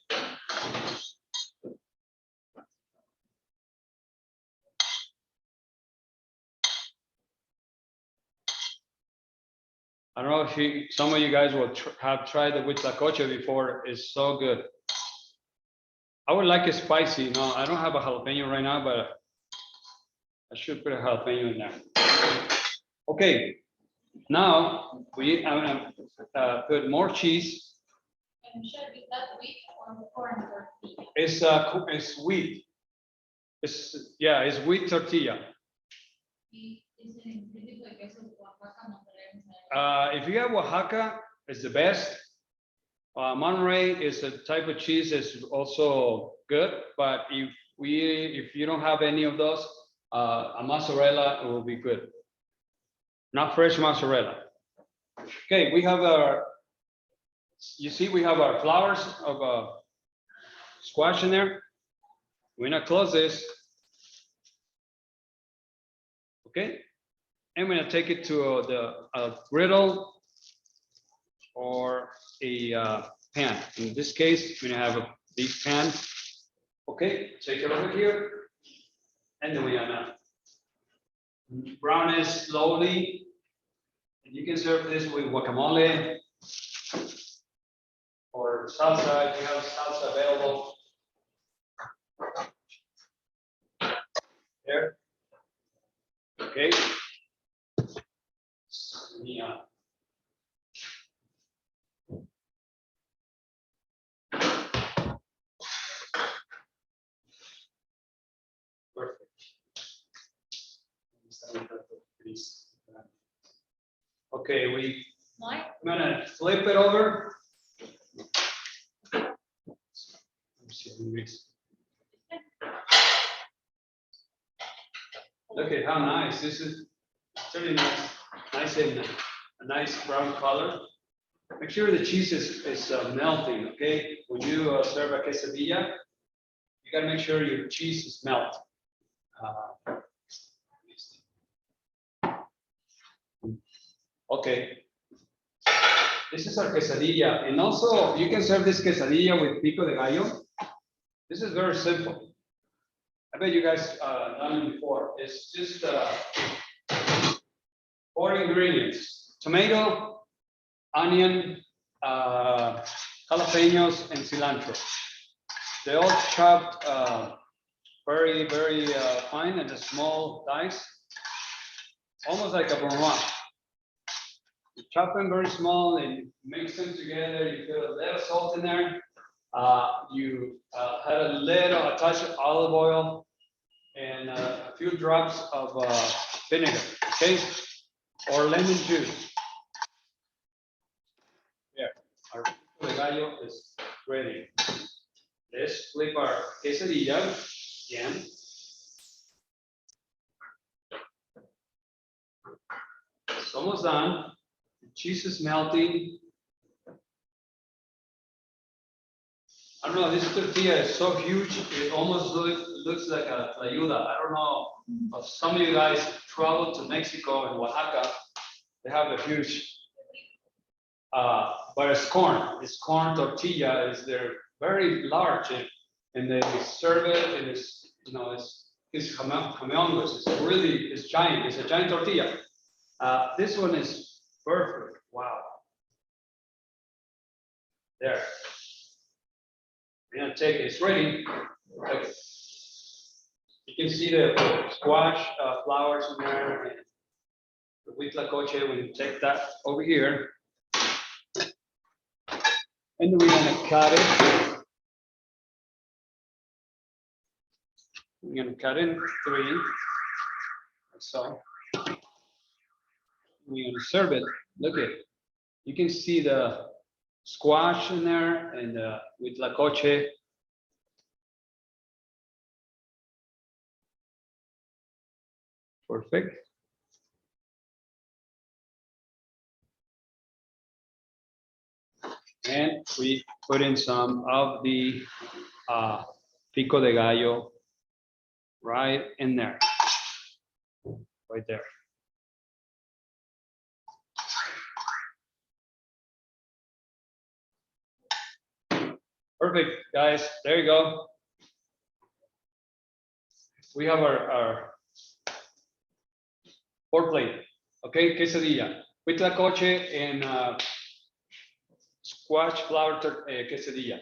I don't know if some of you guys will have tried the huitlacoche before. It's so good. I would like it spicy. No, I don't have a jalapeno right now, but I should put a jalapeno in there. Okay, now I'm gonna put more cheese. And should be that wheat or corn tortilla? It's wheat. It's wheat tortilla. If you have Oaxaca, it's the best. Monterey is a type of cheese that's also good, but if you don't have any of those, a mozzarella will be good. Not fresh mozzarella. Okay, we have our. You see, we have our flowers of squash in there. We're gonna close this. Okay, I'm gonna take it to the griddle or a pan. In this case, we're gonna have a big pan. Okay, take it over here, and then we're gonna brown it slowly. And you can serve this with guacamole or salsa if you have salsa available. There. Okay. Yeah. Perfect. Okay, I'm gonna flip it over. Look at how nice this is. It's really nice and a nice brown color. Make sure the cheese is melting. Okay, when you serve a quesadilla, you gotta make sure your cheese is melt. Okay, this is our quesadilla, and also you can serve this quesadilla with pico de gallo. This is very simple. I bet you guys done it before. It's just 4 ingredients: tomato, onion, jalapenos, and cilantro. They all chopped very, very fine in a small dice, almost like a bournois. You chop them very small and mix them together. You put a little salt in there. You had a touch of olive oil and a few drops of vinegar, okay, or lemon juice. There, our pico de gallo is ready. Let's flip our quesadilla again. It's almost done. The cheese is melting. I don't know, this tortilla is so huge, it almost looks like a tlayuda. I don't know if some of you guys travel to Mexico and Oaxaca, they have a huge but it's corn. It's corn tortilla. They're very large, and they serve it, and it's humongous. It's giant. It's a giant tortilla. This one is perfect. Wow. There. I'm gonna take it. It's ready. Okay. You can see the squash flowers in there, and the huitlacoche. We take that over here, and we're gonna cut it. We're gonna cut in 3, like so. We're gonna serve it. Look at it. You can see the squash in there and with la coche. Perfect. And we put in some of the pico de gallo right in there, right there. Perfect, guys. There you go. We have our pork plate. Okay, quesadilla, huitlacoche and squash flour quesadilla.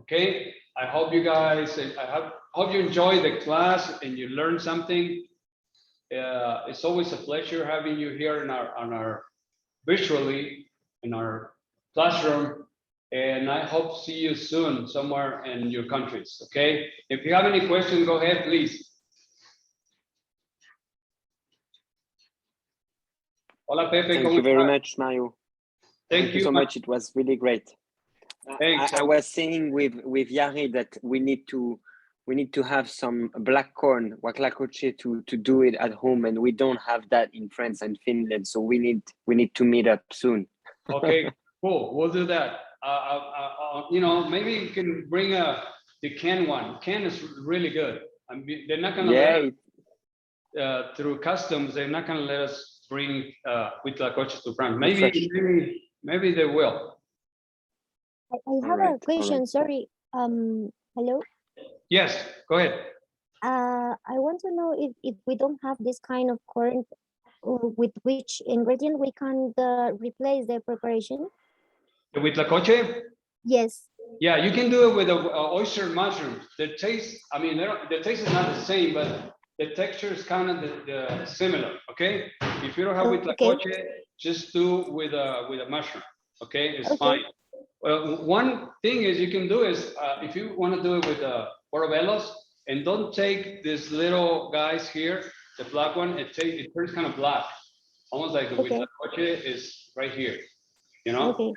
Okay, I hope you guys, I hope you enjoy the class and you learn something. It's always a pleasure having you here in our virtually in our classroom. And I hope to see you soon somewhere in your countries, okay? If you have any questions, go ahead, please. Hola, Pepe. Thank you very much, Mario. Thank you so much. It was really great. Thanks. I was saying with Yari that we need to have some black corn, huitlacoche, to do it at home, and we don't have that in France and Finland. So we need to meet up soon. Okay, cool. We'll do that. Maybe you can bring the can one. Can is really good. I mean, they're not gonna let us, through customs. They're not gonna let us bring huitlacoche to France. Maybe they will. I have a question. Sorry. Hello. Yes. Go ahead. I want to know if we don't have this kind of corn, with which ingredient we can replace the preparation. The huitlacoche? Yes. Yeah, you can do it with oyster mushroom. The taste, I mean, the taste is not the same, but the texture is kind of similar. Okay, if you don't have huitlacoche, just do with a mushroom. Okay, it's fine. Well, one thing is you can do is if you want to do it with portobellos, and don't take these little guys here, the black one. It turns kind of black, almost like the huitlacoche is right here. You know. Okay.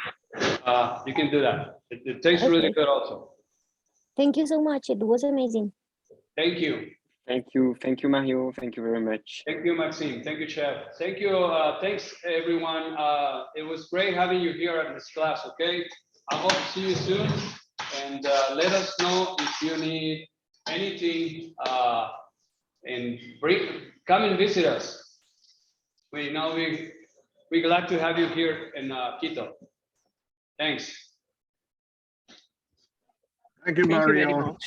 You can do that. It tastes really good also. Thank you so much. It was amazing. Thank you. Thank you, Mario. Thank you very much. Thank you, Maxime. Thank you, Chef. Thank you. Thanks, everyone. It was great having you here at this class. Okay. I hope to see you soon. And let us know if you need anything. And come and visit us. We're glad to have you here in Quito. Thanks. Thank you, Mario.